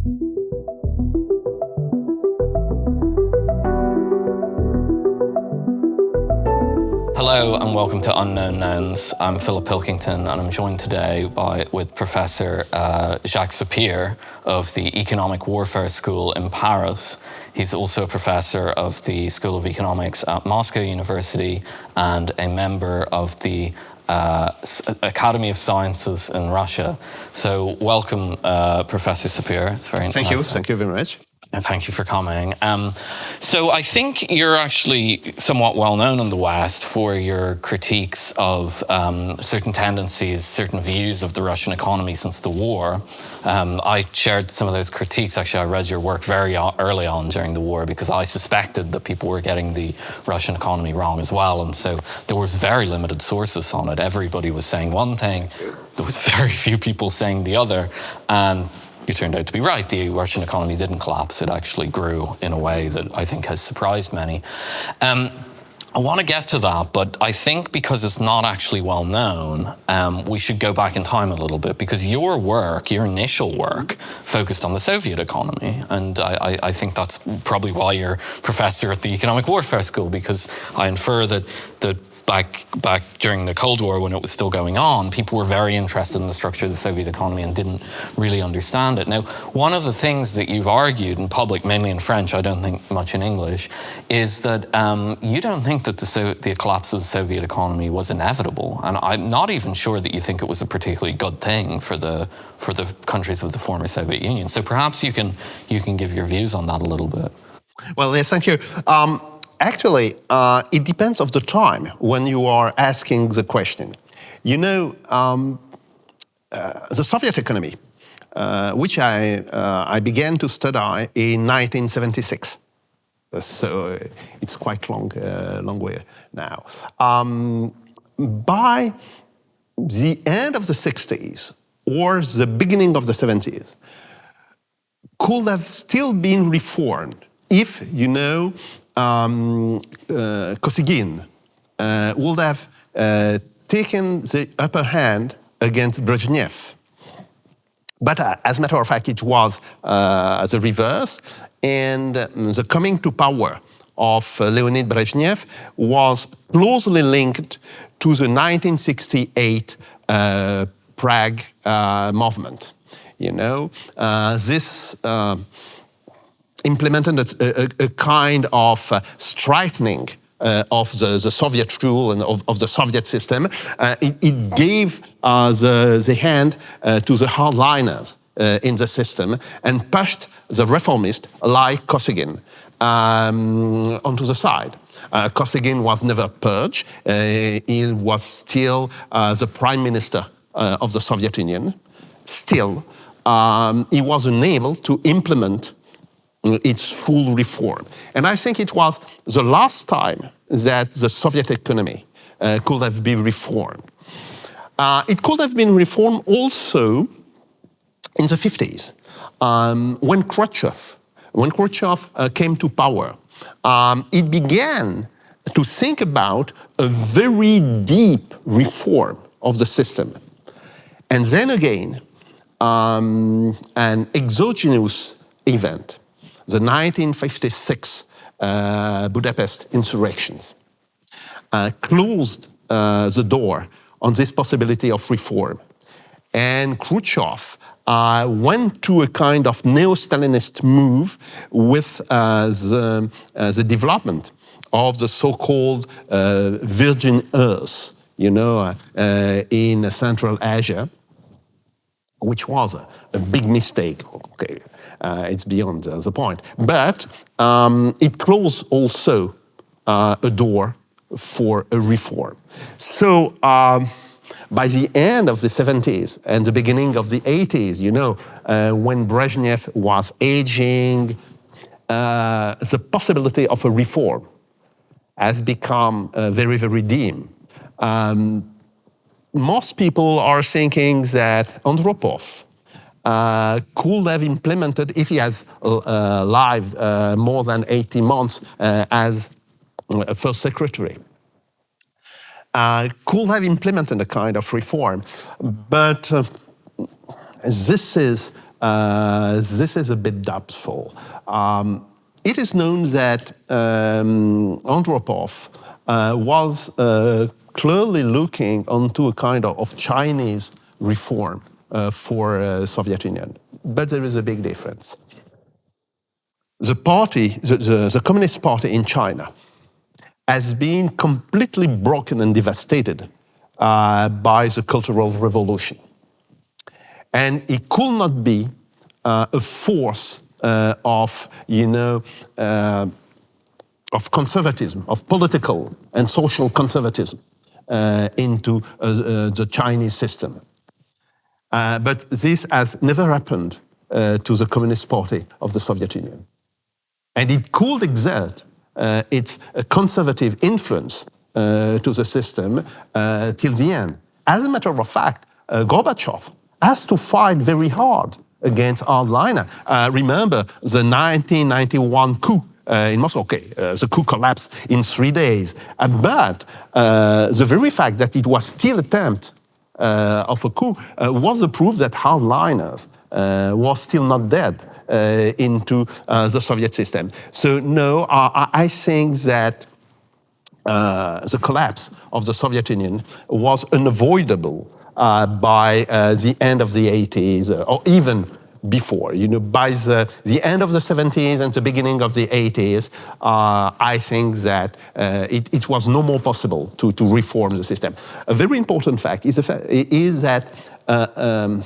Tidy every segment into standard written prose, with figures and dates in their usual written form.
Hello and welcome to Unknown Knowns. I'm Philip Pilkington and I'm joined today with Professor Jacques Sapir of the Economic Warfare School in Paris. He's also a professor of the School of Economics at Moscow University and a member of the Academy of Sciences in Russia. So welcome, Professor Sapir. It's very Thank you. Thank you very much. Thank you for coming. So I think you're actually somewhat well known in the West for your critiques of certain tendencies, certain views of the Russian economy since the war. I shared some of those critiques. Actually, I read your work very early on during the war because I suspected that people were getting the Russian economy wrong as well. And so there was very limited sources on it. Everybody was saying one thing. There was very few people saying the other. And you turned out to be right. The Russian economy didn't collapse. It actually grew in a way that I think has surprised many. I want to get to that, but I think because it's not actually well known, we should go back in time a little bit, because your work, your initial work, focused on the Soviet economy. And I think that's probably why you're professor at the Economic Warfare School, because I infer that back during the Cold War, when it was still going on, people were very interested in the structure of the Soviet economy and didn't really understand it. Now, one of the things that you've argued in public, mainly in French, I don't think much in English, is that you don't think that the collapse of the Soviet economy was inevitable. And I'm not even sure that you think it was a particularly good thing for the countries of the former Soviet Union. So perhaps you can give your views on that a little bit. Well, yes, thank you. Actually, it depends on the time when you are asking the question. You know, the Soviet economy, which I began to study in 1976. So it's quite long way now. By the end of the 60s or the beginning of the 70s, could have still been reformed if, you know, Kosygin would have taken the upper hand against Brezhnev. But as a matter of fact, it was the reverse, and the coming to power of Leonid Brezhnev was closely linked to the 1968 Prague movement. You know, this implemented a kind of straightening of the Soviet rule and of the Soviet system. It gave the hand to the hardliners in the system and pushed the reformists like Kosygin onto the side. Kosygin was never purged. He was still the prime minister of the Soviet Union. Still, he was unable to implement its full reform. And I think it was the last time that the Soviet economy could have been reformed. It could have been reformed also in the 50s, when Khrushchev came to power. It began to think about a very deep reform of the system. And then again, an exogenous event, the 1956 Budapest insurrections, closed the door on this possibility of reform. And Khrushchev went to a kind of neo-Stalinist move with the development of the so-called Virgin Earth, you know, in Central Asia, which was a big mistake. Okay, it's beyond the point. But it closed also a door for a reform. So by the end of the 70s and the beginning of the 80s, you know, when Brezhnev was aging, the possibility of a reform has become very, very dim. Most people are thinking that Andropov could have implemented, if he has lived more than 18 months as first secretary, could have implemented a kind of reform. But this is this is a bit doubtful. It is known that Andropov was clearly looking onto a kind of Chinese reform for Soviet Union, but there is a big difference. The party, the Communist Party in China, has been completely broken and devastated by the Cultural Revolution. And it could not be a force of conservatism, of political and social conservatism into the Chinese system. But this has never happened to the Communist Party of the Soviet Union. And it could exert its conservative influence to the system till the end. As a matter of fact, Gorbachev has to fight very hard against hardliner. Remember the 1991 coup in Moscow. Okay, the coup collapsed in 3 days. But the very fact that it was still an attempt of a coup was a proof that hardliners was still not dead into the Soviet system. So no, I think that the collapse of the Soviet Union was unavoidable by the end of the 80s, or even before. By the end of the 70s and the beginning of the 80s, I think that it was no more possible to reform the system. A very important fact is that the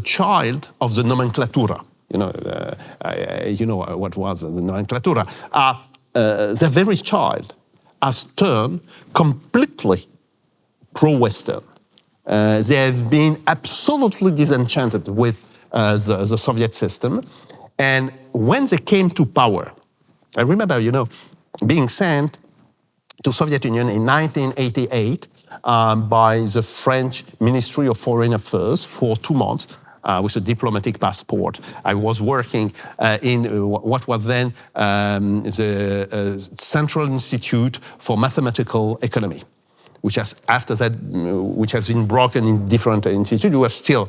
child of the nomenclatura, what was the nomenclatura, the very child has turned completely pro-Western. They have been absolutely disenchanted with the Soviet system. And when they came to power, I remember, being sent to Soviet Union in 1988 by the French Ministry of Foreign Affairs for 2 months with a diplomatic passport. I was working in what was then the Central Institute for Mathematical Economy, which has after that, which has been broken in different institutes. It was still,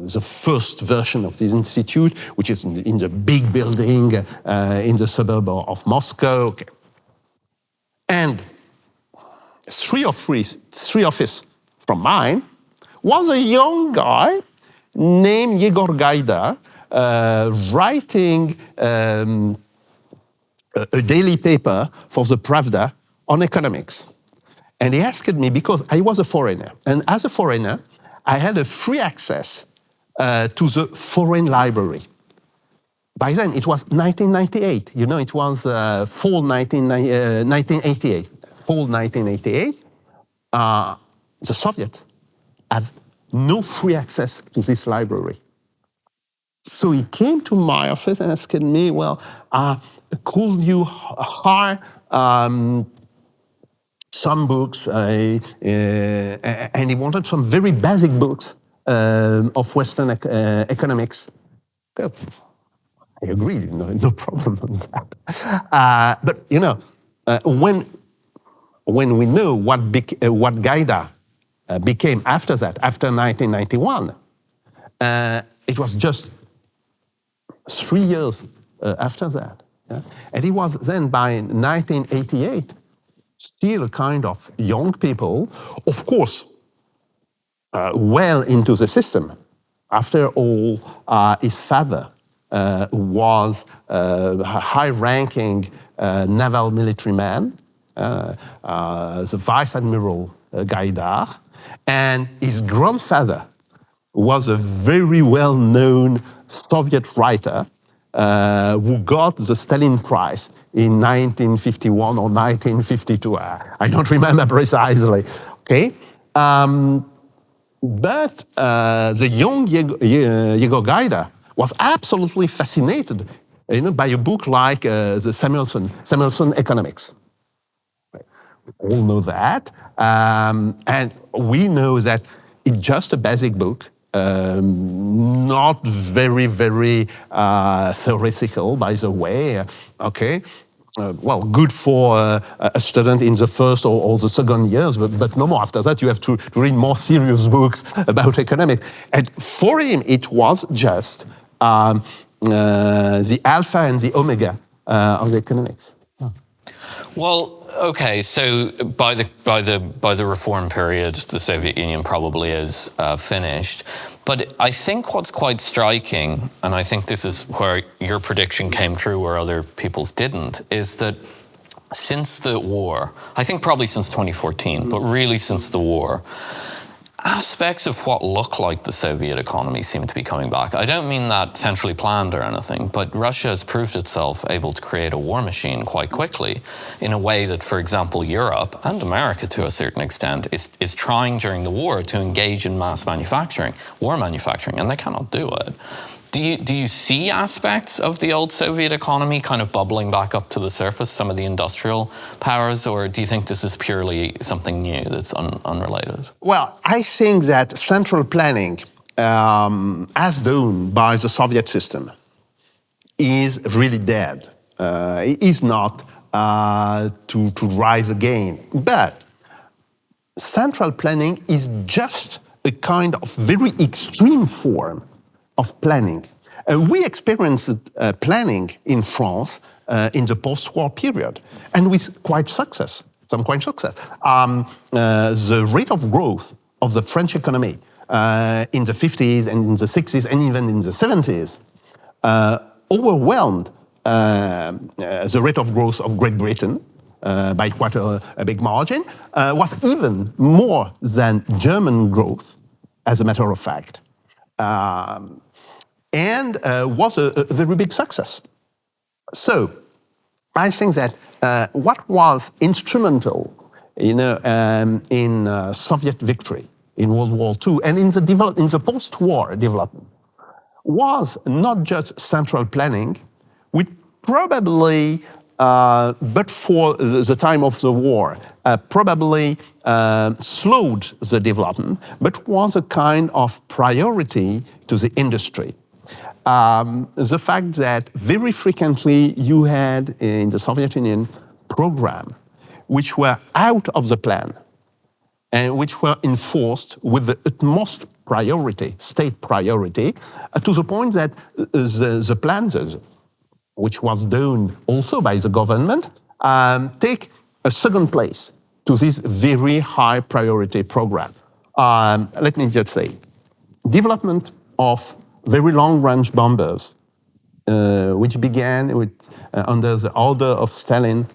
the first version of this institute, which is in the big building in the suburb of Moscow. Okay. And three offices from mine was a young guy named Yegor Gaidar, writing a daily paper for the Pravda on economics. And he asked me, because I was a foreigner, and as a foreigner, I had a free access to the foreign library. By then, it was 1998. It was fall 1988. Fall 1988. The Soviets had no free access to this library. So he came to my office and asked me, could you hire some books? And he wanted some very basic books of Western economics. I agreed, no problem on that. But when we know what Gaidar became after that, after 1991, it was just 3 years after that. Yeah? And he was then, by 1988, still a kind of young people, of course, well into the system. After all, his father was a high-ranking naval military man, the Vice Admiral Gaidar, and his grandfather was a very well-known Soviet writer who got the Stalin Prize in 1951 or 1952. I don't remember precisely. Okay, but the young Yegor Gaidar was absolutely fascinated, by a book like the Samuelson Economics. We all know that, and we know that it's just a basic book. Not very, very theoretical, by the way, okay? good for a student in the first or the second years, but no more. After that, you have to read more serious books about economics. And for him, it was just the alpha and the omega of the economics. Well, okay. So by the reform period, the Soviet Union probably is finished. But I think what's quite striking, and I think this is where your prediction came true where other people's didn't, is that since the war, I think probably since 2014, but really since the war, aspects of what looked like the Soviet economy seem to be coming back. I don't mean that centrally planned or anything, but Russia has proved itself able to create a war machine quite quickly in a way that, for example, Europe and America to a certain extent is trying during the war to engage in mass manufacturing, war manufacturing, and they cannot do it. Do you see aspects of the old Soviet economy kind of bubbling back up to the surface, some of the industrial powers, or do you think this is purely something new that's unrelated? Well, I think that central planning, as done by the Soviet system, is really dead. It is not to rise again. But central planning is just a kind of very extreme form of planning. We experienced planning in France in the post-war period, and with some quite success. The rate of growth of the French economy in the 50s and in the 60s and even in the 70s overwhelmed the rate of growth of Great Britain by quite a big margin, was even more than German growth, as a matter of fact. And was a very big success. So I think that what was instrumental, in Soviet victory in World War II and in the post-war development was not just central planning, which probably, but for the time of the war, probably slowed the development, but was a kind of priority to the industry. The fact that very frequently you had in the Soviet Union programs which were out of the plan and which were enforced with the utmost priority, state priority, to the point that the plans, which was done also by the government, take a second place to this very high priority program. Let me just say, development of very long-range bombers, which began under the order of Stalin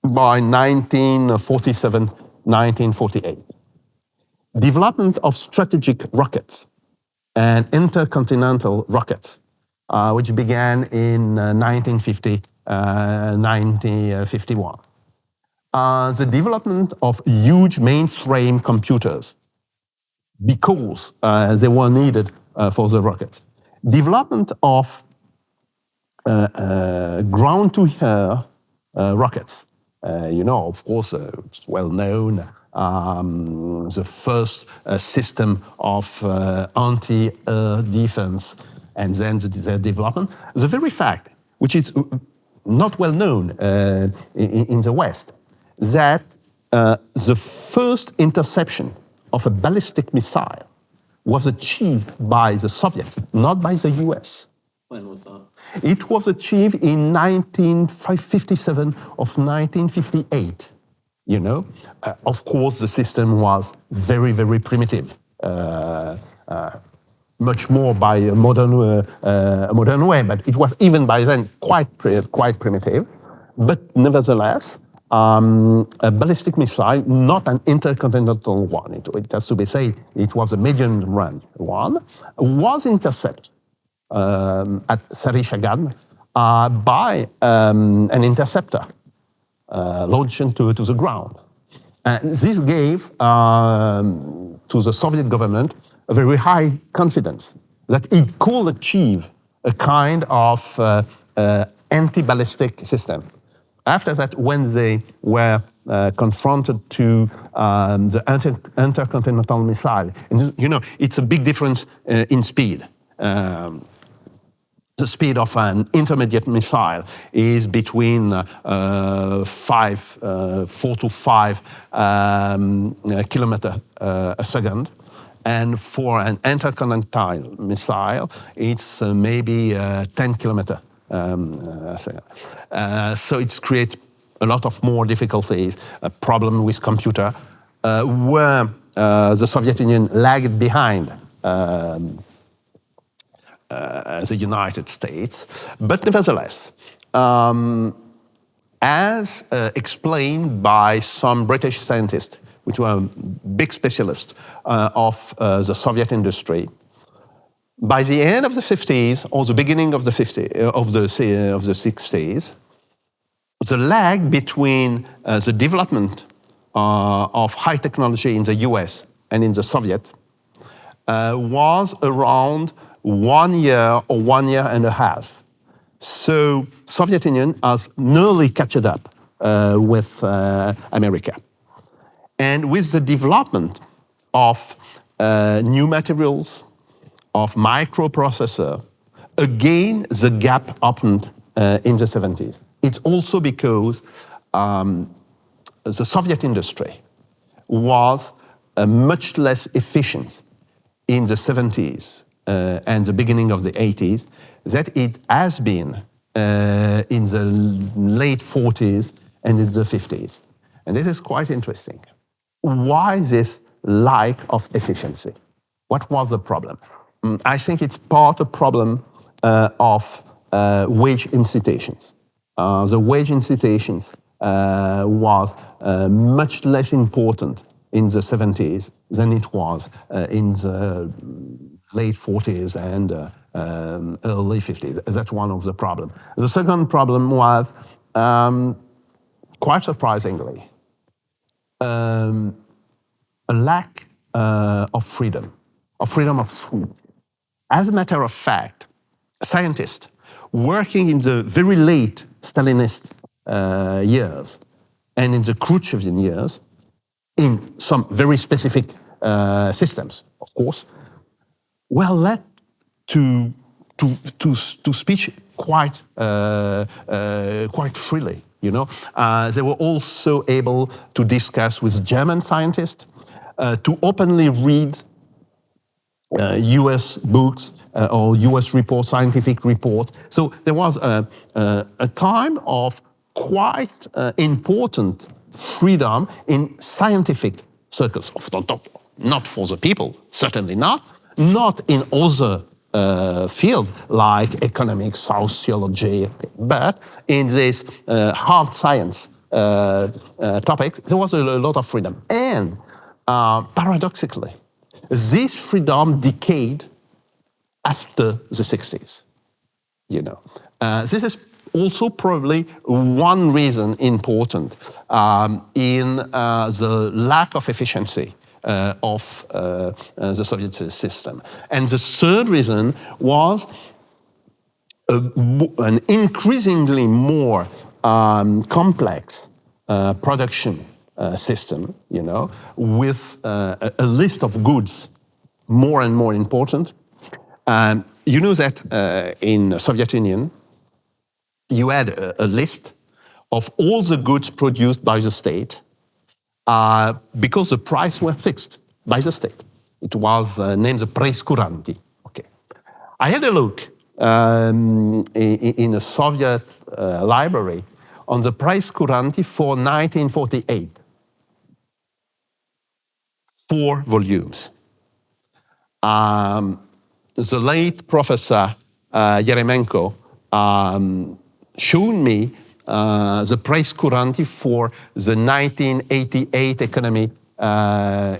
by 1947, 1948. Development of strategic rockets and intercontinental rockets, which began in 1950, 1951. The development of huge mainframe computers, because they were needed for the rockets. Development of ground-to-air rockets. Of course, it's well known, the first system of anti-air defense, and then the development. The very fact, which is not well known in the West, that the first interception of a ballistic missile was achieved by the Soviets, not by the US. When was that? It was achieved in 1957 or 1958. Of course, the system was very, very primitive, much more by a modern way, but it was even by then quite primitive. But nevertheless, a ballistic missile, not an intercontinental one, it has to be said, it was a medium-range one, was intercepted at Sari-Chagan by an interceptor launched to the ground. And this gave to the Soviet government a very high confidence that it could achieve a kind of anti-ballistic system. After that, when they were confronted to the intercontinental missile, and, it's a big difference in speed. the speed of an intermediate missile is between 4 to 5 kilometers a second. And for an intercontinental missile, it's maybe 10 kilometers a second. So it creates a lot of more difficulties, a problem with computer, where the Soviet Union lagged behind the United States. But nevertheless, as explained by some British scientists, which were big specialists of the Soviet industry, by the end of the 50s or the beginning of the 60s, the lag between the development of high technology in the US and in the Soviet was around 1 year or 1 year and a half. So Soviet Union has nearly caught up with America. And with the development of new materials, of microprocessor, again, the gap opened in the 70s. It's also because the Soviet industry was much less efficient in the 70s and the beginning of the 80s that it has been in the late 40s and in the 50s. And this is quite interesting. Why this lack of efficiency? What was the problem? I think it's part of the problem of wage incitations. The wage incitations was much less important in the 70s than it was in the late 40s and early 50s. That's one of the problems. The second problem was, quite surprisingly, a lack of freedom of thought. As a matter of fact, scientists working in the very late Stalinist years and in the Khrushchevian years, in some very specific systems, of course, were led to speak quite freely. You know, they were also able to discuss with German scientists, to openly read U.S. books or U.S. reports, scientific reports. So there was a time of quite important freedom in scientific circles. Not for the people, certainly not in other fields like economics, sociology, but in this hard science topics, there was a lot of freedom. And paradoxically, this freedom decayed after the 60s. You know, this is also probably one reason important in the lack of efficiency of the Soviet system. And the third reason was an increasingly more complex production system, you know, with a list of goods more and more important. You know that in the Soviet Union, you had a list of all the goods produced by the state because the price were fixed by the state. It was named the Preț Curanti. Okay. I had a look in a Soviet library on the Preț Curanti for 1948. 4 volumes. The late Professor Yeremenko showed me the Preț Curanti for the 1988 economy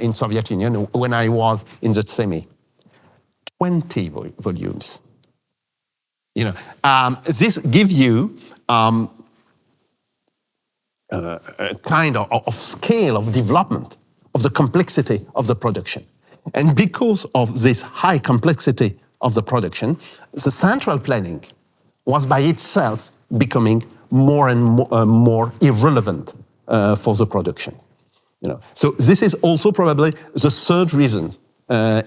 in Soviet Union when I was in the semi. 20 volumes. You know, this gives you a kind of scale of development of the complexity of the production. And because of this high complexity of the production, the central planning was by itself becoming more and more irrelevant for the production. You know, so this is also probably the third reason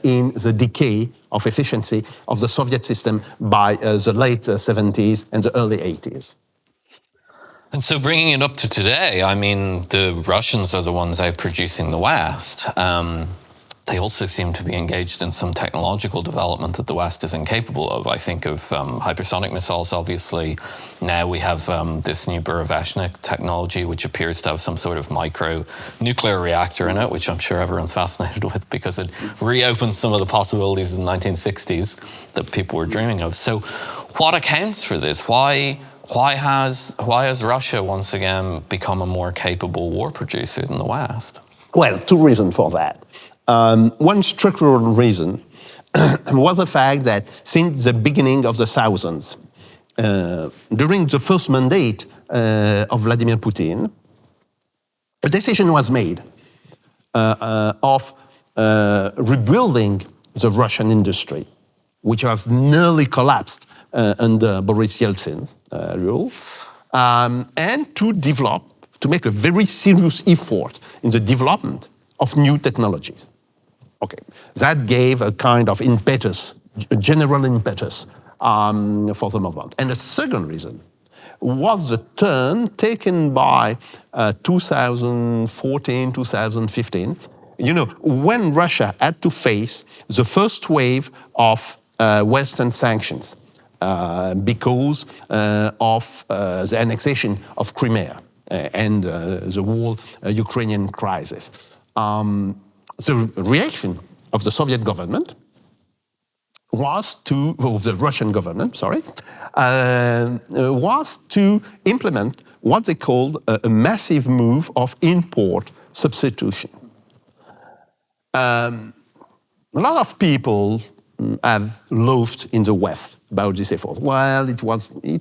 in the decay of efficiency of the Soviet system by the late 70s and the early 80s. And so bringing it up to today, I mean, the Russians are the ones out producing the West. They also seem to be engaged in some technological development that the West is incapable of. I think of hypersonic missiles, obviously. Now we have this new Burevestnik technology, which appears to have some sort of micro-nuclear reactor in it, which I'm sure everyone's fascinated with because it reopens some of the possibilities in the 1960s that people were dreaming of. So what accounts for this? Why has Russia once again become a more capable war producer than the West? Well, two reasons for that. One structural reason was the fact that since the beginning of the thousands, during the first mandate of Vladimir Putin, a decision was made of rebuilding the Russian industry, which was nearly collapsed under Boris Yeltsin's rule, and to make a very serious effort in the development of new technologies. Okay, that gave a kind of impetus, a general impetus for the movement. And the second reason was the turn taken by 2014, 2015, when Russia had to face the first wave of Western sanctions because of the annexation of Crimea and the whole Ukrainian crisis. The reaction of the Soviet government of the Russian government, was to implement what they called a massive move of import substitution. A lot of people have loafed in the West about this effort. Well, it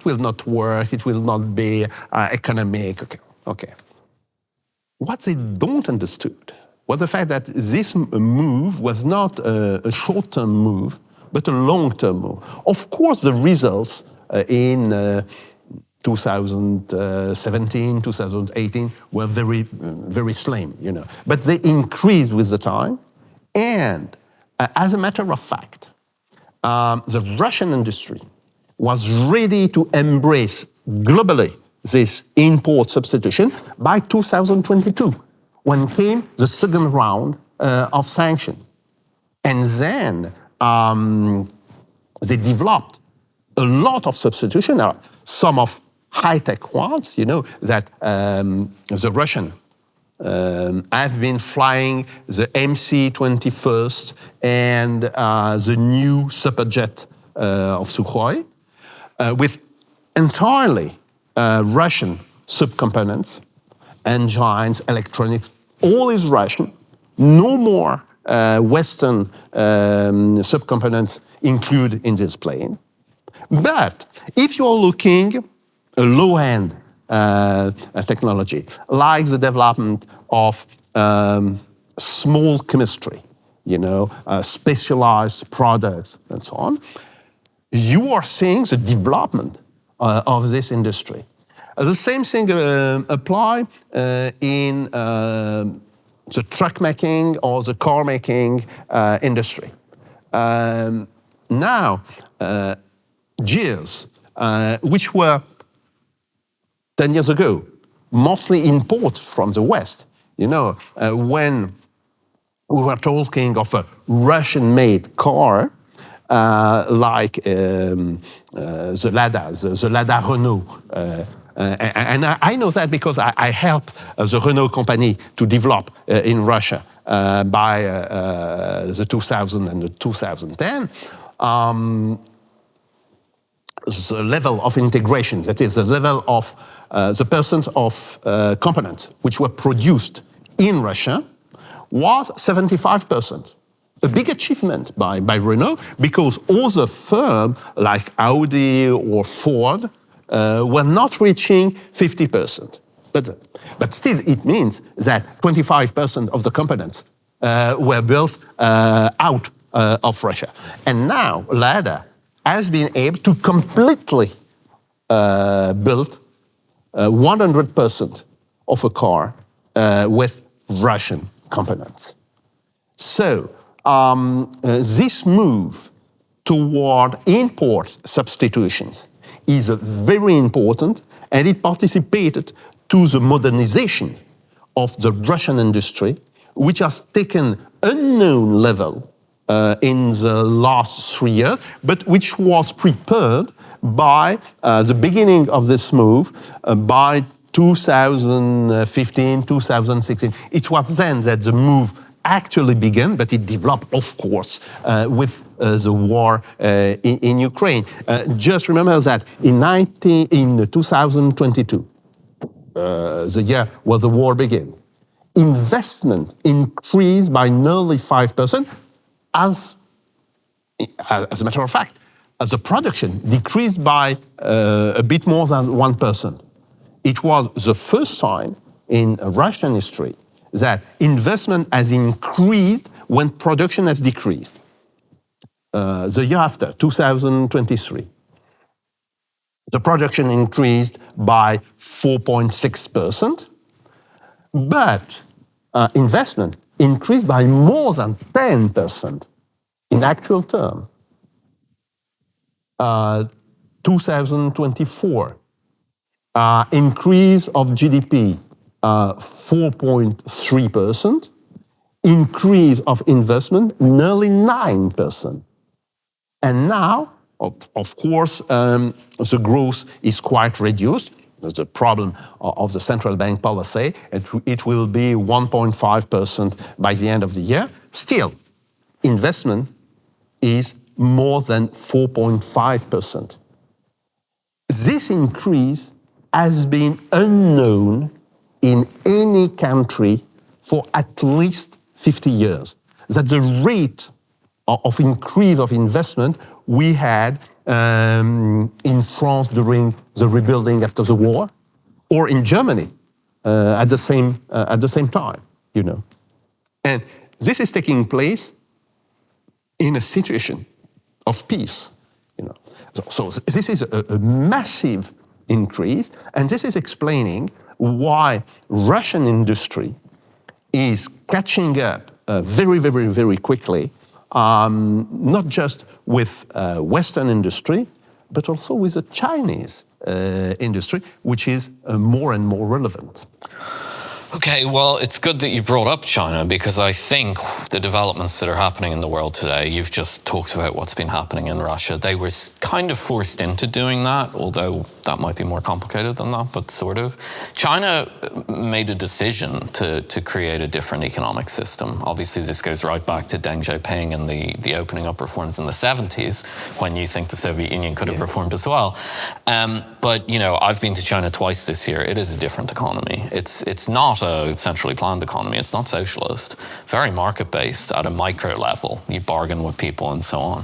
will not work, it will not be economic. Okay. What they don't understood was the fact that this move was not a short-term move, but a long-term move. Of course, the results in 2017, 2018 were very, very slim, But they increased with the time. And as a matter of fact, the Russian industry was ready to embrace globally this import substitution by 2022, when came the second round of sanctions. And then they developed a lot of substitution, some of high-tech ones, that the Russians have been flying the MC-21 and the new Superjet of Sukhoi with entirely Russian subcomponents, engines, electronics, all is Russian, no more Western subcomponents included in this plane. But if you're looking at a low-end technology, like the development of small chemistry, specialized products and so on, you are seeing the development of this industry. The same thing apply in the truck making or the car making industry. Now, gears, which were 10 years ago mostly imported from the West, when we were talking of a Russian-made car, like the Lada Renault. And I know that because I helped the Renault company to develop in Russia by the 2000 and the 2010. The level of integration, that is the level of the percent of components which were produced in Russia, was 75%. A big achievement by Renault, because other firms like Audi or Ford were not reaching 50%. But still, it means that 25% of the components were built out of Russia. And now Lada has been able to completely build 100% of a car with Russian components. So this move toward import substitutions is very important, and it participated to the modernization of the Russian industry, which has taken unknown level in the last 3 years, but which was prepared by the beginning of this move by 2015, 2016. It was then that the move actually began, but it developed, of course, with the war in Ukraine. Just remember that in 2022, the year where the war began, investment increased by nearly 5%, as a matter of fact, as the production decreased by a bit more than 1%. It was the first time in Russian history that investment has increased when production has decreased. The year after, 2023, the production increased by 4.6%, but investment increased by more than 10% in actual terms. 2024, increase of GDP, 4.3%, increase of investment, nearly 9%. And now, of course, the growth is quite reduced. There's a problem of the central bank policy. It will be 1.5% by the end of the year. Still, investment is more than 4.5%. This increase has been unknown in any country for at least 50 years. That the rate of increase of investment we had in France during the rebuilding after the war, or in Germany at the same time, you know. And this is taking place in a situation of peace, you know. So this is a massive increase, and this is explaining why Russian industry is catching up very, very, very quickly, not just with Western industry, but also with the Chinese industry, which is more and more relevant. Okay, well, it's good that you brought up China, because I think the developments that are happening in the world today, you've just talked about what's been happening in Russia. They were kind of forced into doing that, although that might be more complicated than that, but sort of. China made a decision to create a different economic system. Obviously, this goes right back to Deng Xiaoping and the opening up reforms in the 70s, when you think the Soviet Union could have reformed as well. But, you know, I've been to China twice this year. It is a different economy. It's not a centrally planned economy. It's not socialist. Very market-based at a micro level. You bargain with people and so on.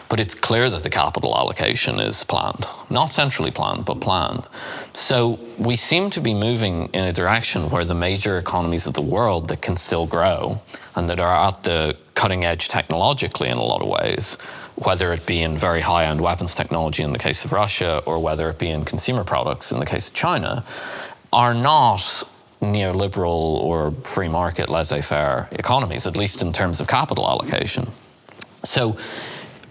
But it's clear that the capital allocation is planned. Not centrally planned, but planned. So we seem to be moving in a direction where the major economies of the world that can still grow and that are at the cutting edge technologically in a lot of ways, whether it be in very high-end weapons technology in the case of Russia, or whether it be in consumer products in the case of China, are not neoliberal or free market laissez-faire economies, at least in terms of capital allocation. So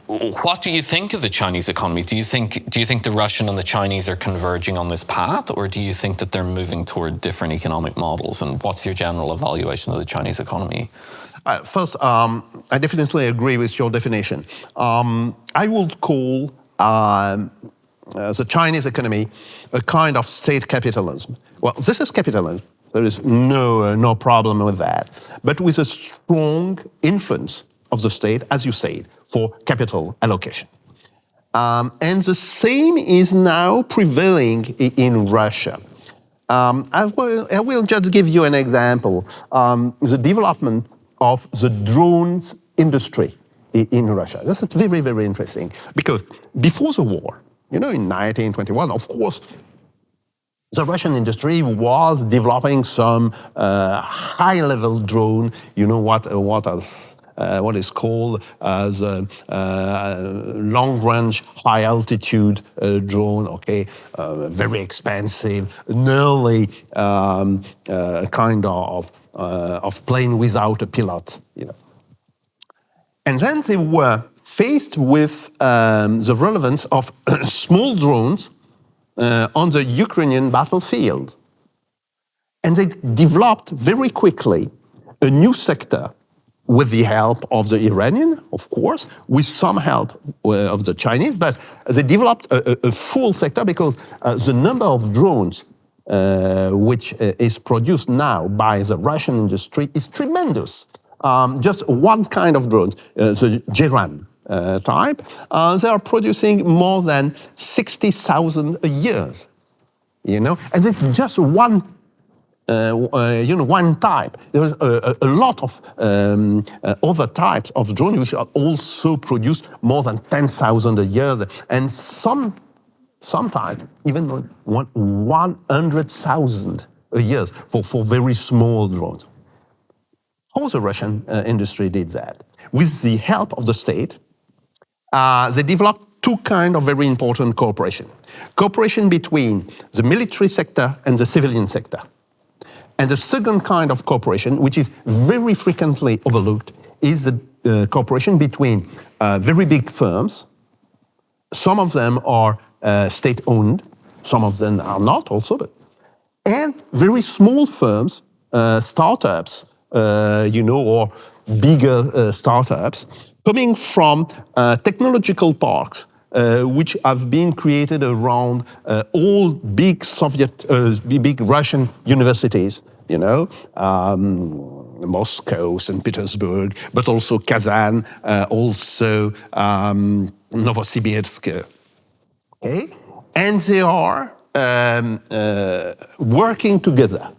what do you think of the Chinese economy? Do you think the Russian and the Chinese are converging on this path, or do you think that they're moving toward different economic models? And what's your general evaluation of the Chinese economy? First, I definitely agree with your definition. I would call the Chinese economy a kind of state capitalism. Well, this is capitalism. There is no problem with that. But with a strong influence of the state, as you said, for capital allocation. And the same is now prevailing in Russia. I will just give you an example. The development of the drones industry in Russia. That's very, very interesting. Because before the war, you know, in 1921, of course, the Russian industry was developing some high-level drone. You know what is called as long-range, high-altitude drone. Okay, very expensive, nearly a kind of plane without a pilot. You know, and then they were faced with the relevance of small drones on the Ukrainian battlefield. And they developed very quickly a new sector with the help of the Iranian, of course, with some help of the Chinese, but they developed a full sector because the number of drones which is produced now by the Russian industry is tremendous. Just one kind of drone, the Geran type, they are producing more than 60,000 a year, and it's just one one type. There is a lot of other types of drones which are also produce more than 10,000 a year, and sometimes even 100,000 a year for very small drones. How the Russian industry did that? With the help of the state, they developed two kinds of very important cooperation. Cooperation between the military sector and the civilian sector. And the second kind of cooperation, which is very frequently overlooked, is the cooperation between very big firms. Some of them are state-owned, some of them are not also, and very small firms, startups, or bigger startups, coming from technological parks which have been created around all big big Russian universities, Moscow, St. Petersburg, but also Kazan, also Novosibirsk. Okay? And they are working together.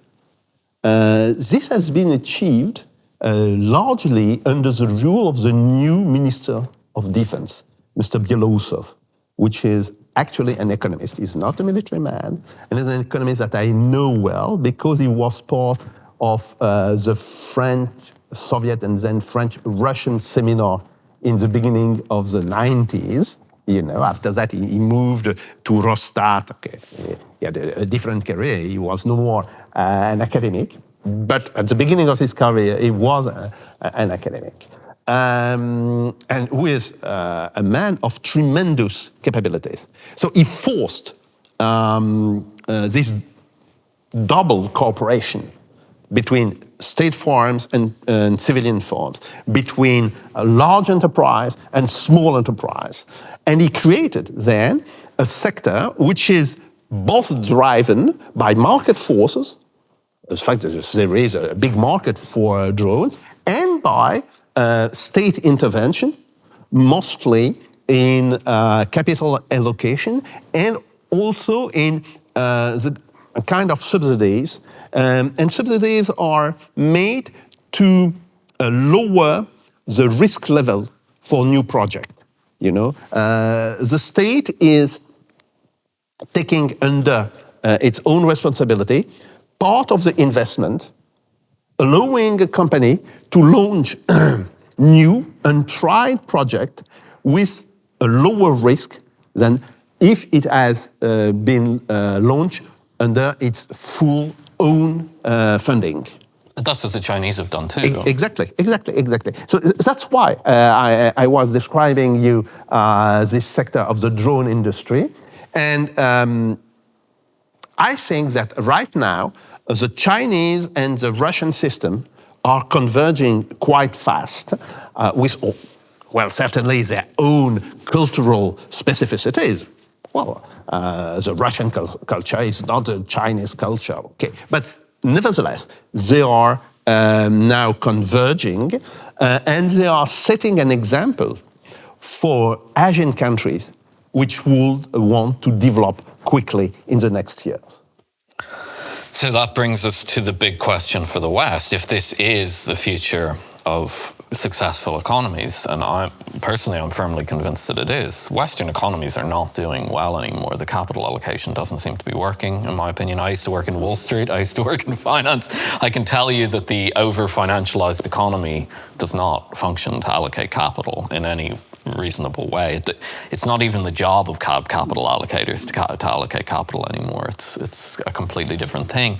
This has been achieved largely under the rule of the new Minister of Defense, Mr. Belousov, which is actually an economist. He's not a military man, and he's an economist that I know well because he was part of the French, Soviet, and then French-Russian seminar in the beginning of the 90s. After that, he moved to Rostat. Okay. He had a different career. He was no more an academic, but at the beginning of his career, he was an academic. And who is a man of tremendous capabilities. So he forced this double cooperation between state farms and civilian farms, between a large enterprise and small enterprise. And he created then a sector which is both driven by market forces, the fact that there is a big market for drones, and by state intervention, mostly in capital allocation, and also in the kind of subsidies. And subsidies are made to lower the risk level for new projects. The state is taking under its own responsibility part of the investment, allowing a company to launch new, untried project with a lower risk than if it has been launched under its full own funding. That's what the Chinese have done too. Exactly. So that's why I was describing you this sector of the drone industry. And I think that right now, the Chinese and the Russian system are converging quite fast with, certainly their own cultural specificities. The Russian culture is not the Chinese culture, okay. But nevertheless, they are now converging and they are setting an example for Asian countries which would want to develop quickly in the next years. So that brings us to the big question for the West. If this is the future of successful economies, and I'm firmly convinced that it is, Western economies are not doing well anymore. The capital allocation doesn't seem to be working, in my opinion. I used to work in Wall Street. I used to work in finance. I can tell you that the over-financialized economy does not function to allocate capital in any reasonable way. It's not even the job of capital allocators to allocate capital anymore. It's a completely different thing.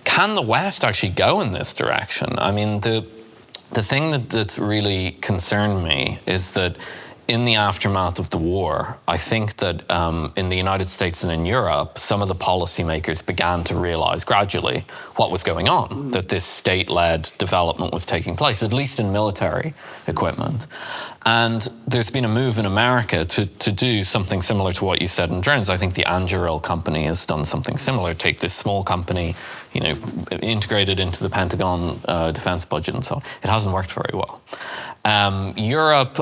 Can the West actually go in this direction? I mean, the thing that's really concerned me is that in the aftermath of the war, I think that in the United States and in Europe, some of the policymakers began to realize gradually what was going on, that this state-led development was taking place, at least in military equipment. And there's been a move in America to do something similar to what you said in drones. I think the Anduril company has done something similar. Take this small company, integrated into the Pentagon defense budget and so on. It hasn't worked very well. Europe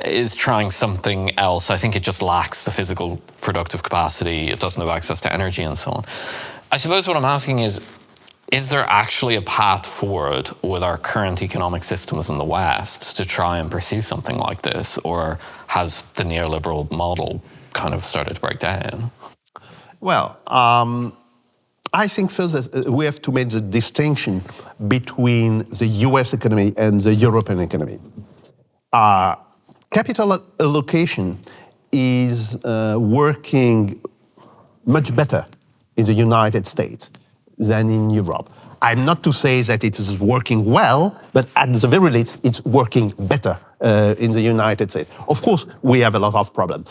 is trying something else. I think it just lacks the physical productive capacity. It doesn't have access to energy and so on. I suppose what I'm asking is there actually a path forward with our current economic systems in the West to try and pursue something like this? Or has the neoliberal model kind of started to break down? Well, I think first that we have to make the distinction between the US economy and the European economy. Capital allocation is working much better in the United States than in Europe. I'm not to say that it is working well, but at the very least, it's working better in the United States. Of course, we have a lot of problems.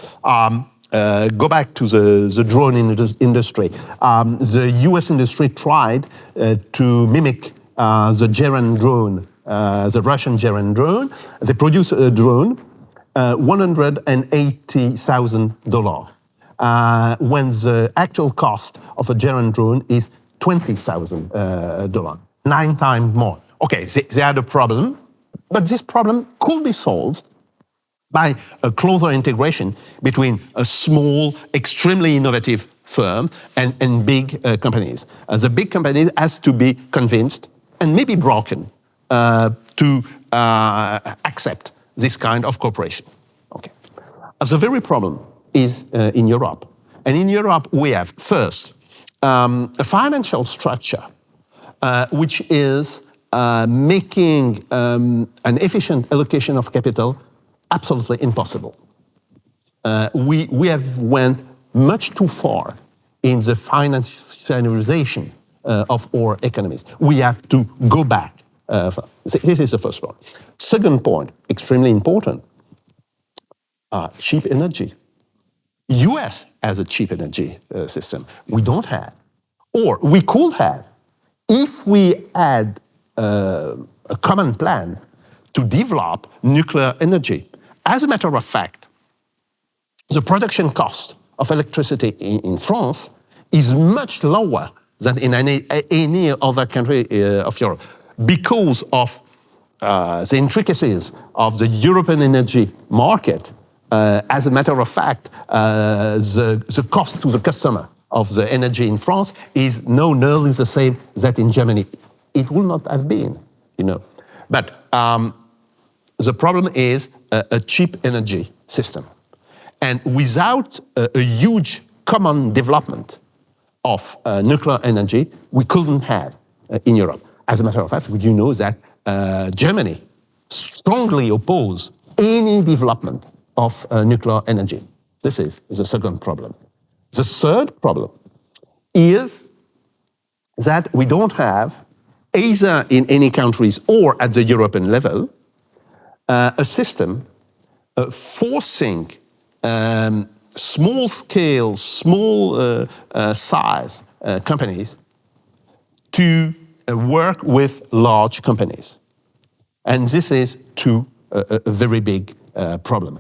Go back to the drone industry. The US industry tried to mimic the German drone, the Russian German drone. They produced a drone, $180,000, when the actual cost of a German drone is $20,000, 9 times more. Okay, they had a problem, but this problem could be solved by a closer integration between a small, extremely innovative firm and big companies. The big companies has to be convinced and maybe broken to accept this kind of cooperation. Okay. The very problem is in Europe. And in Europe, we have first a financial structure which is making an efficient allocation of capital absolutely impossible. We have went much too far in the financialization of our economies. We have to go back. This is the first point. Second point, extremely important, cheap energy. US has a cheap energy system. We don't have. Or we could have if we had a common plan to develop nuclear energy. As a matter of fact, the production cost of electricity in France is much lower than in any other country of Europe because of the intricacies of the European energy market. As a matter of fact, the cost to the customer of the energy in France is no nearly the same that in Germany. It will not have been, But the problem is a cheap energy system. And without a huge common development of nuclear energy, we couldn't have in Europe. As a matter of fact, you know that Germany strongly opposes any development of nuclear energy. This is the second problem. The third problem is that we don't have, either in any countries or at the European level, a system forcing small-scale, small-size companies to work with large companies. And this is, too, a very big problem.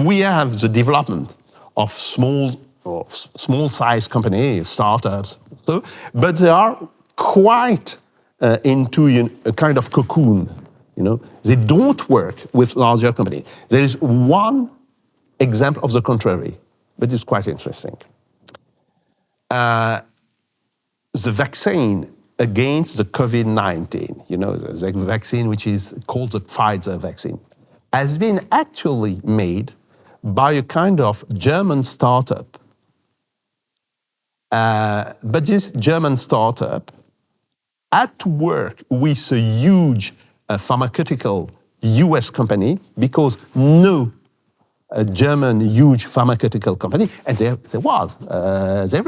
We have the development of small-size companies, startups, but they are quite into a kind of cocoon. They don't work with larger companies. There is one example of the contrary, but it's quite interesting. The vaccine against the COVID-19, the vaccine which is called the Pfizer vaccine, has been actually made by a kind of German startup. But this German startup had to work with a huge pharmaceutical US company because no German huge pharmaceutical company, and there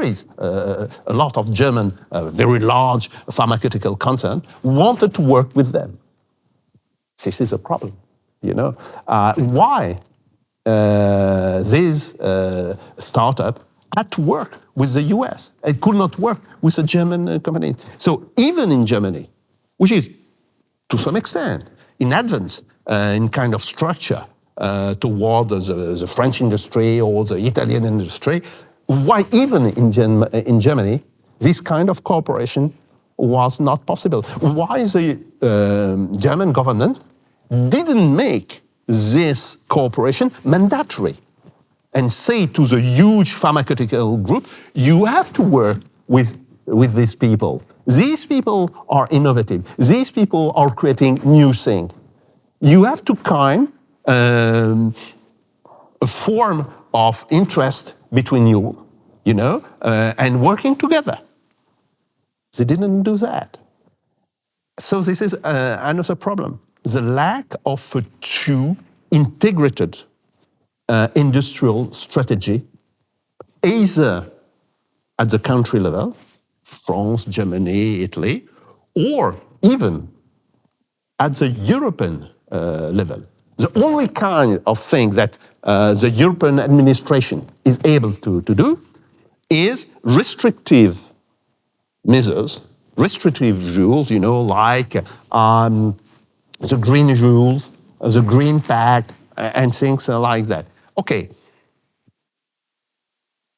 is a lot of German, very large pharmaceutical concern, wanted to work with them. This is a problem, Why? this startup had to work with the US. It could not work with a German company. So even in Germany, which is to some extent in advance in kind of structure toward the French industry or the Italian industry, why even in Germany, this kind of cooperation was not possible? Why the German government didn't make this cooperation mandatory and say to the huge pharmaceutical group, you have to work with these people. These people are innovative. These people are creating new things. You have to kind a form of interest between you, and working together. They didn't do that. So this is another problem. The lack of a true integrated industrial strategy, either at the country level, France, Germany, Italy, or even at the European level. The only kind of thing that the European administration is able to do is restrictive measures, restrictive rules, like the green rules, the green pact, and things like that. Okay,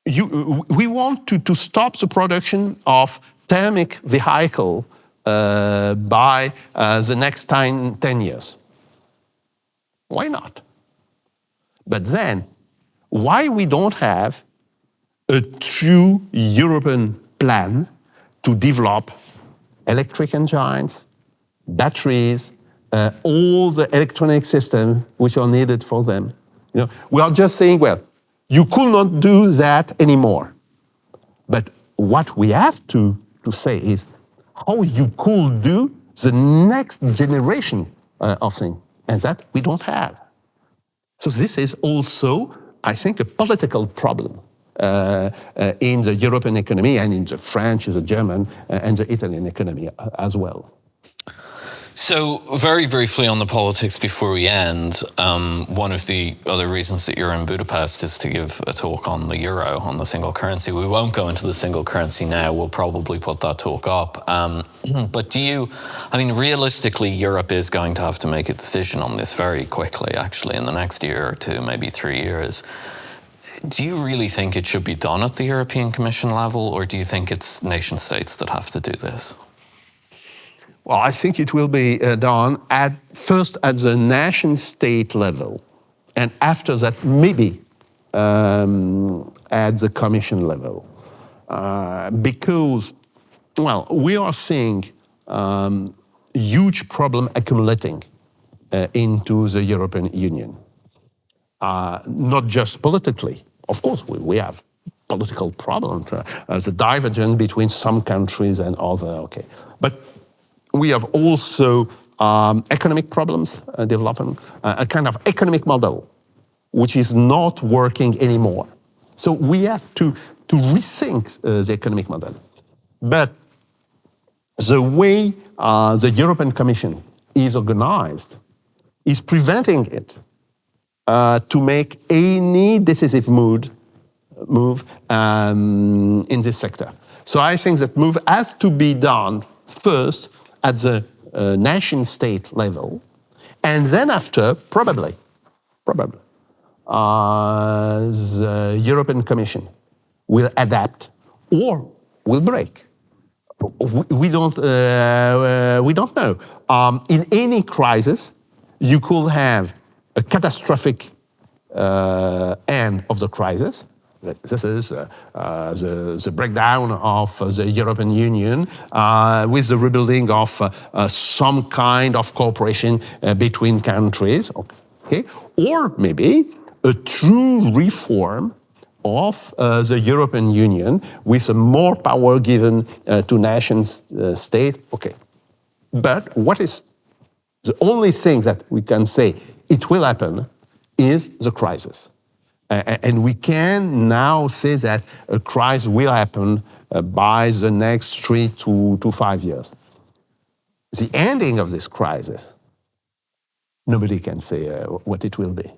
we want to stop the production of thermic vehicle by the next 10 years. Why not? But then, why we don't have a true European plan to develop electric engines, batteries, all the electronic systems which are needed for them? We are just saying, well, you could not do that anymore. But what we have to say is how you could do the next generation of things, and that we don't have. So this is also, I think, a political problem in the European economy and in the French, the German, and the Italian economy as well. So very briefly on the politics before we end, one of the other reasons that you're in Budapest is to give a talk on the euro, on the single currency. We won't go into the single currency now. We'll probably put that talk up. But realistically, Europe is going to have to make a decision on this very quickly, actually, in the next year or two, maybe 3 years. Do you really think it should be done at the European Commission level, or do you think it's nation states that have to do this? Well, I think it will be done first at the nation-state level, and after that, maybe at the Commission level. Because, well, we are seeing huge problem accumulating into the European Union. Not just politically. Of course, we have political problems, the divergence between some countries and other, okay. But we have also economic problems developing, a kind of economic model which is not working anymore. So we have to rethink the economic model. But the way the European Commission is organized is preventing it to make any decisive move in this sector. So I think that move has to be done first at the nation-state level, and then after, probably, the European Commission will adapt or will break. We don't know. In any crisis, you could have a catastrophic end of the crisis. This is the breakdown of the European Union with the rebuilding of some kind of cooperation between countries, okay? Or maybe a true reform of the European Union with more power given to nation-state, okay. But what is the only thing that we can say it will happen is the crisis. And we can now say that a crisis will happen by the next 3 to 5 years. The ending of this crisis, nobody can say what it will be.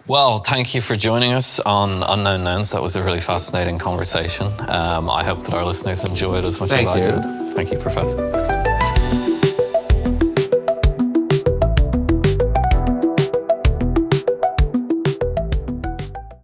Well, thank you for joining us on Unknown Knowns. That was a really fascinating conversation. I hope that our listeners enjoyed as much as I did. Thank you, Professor.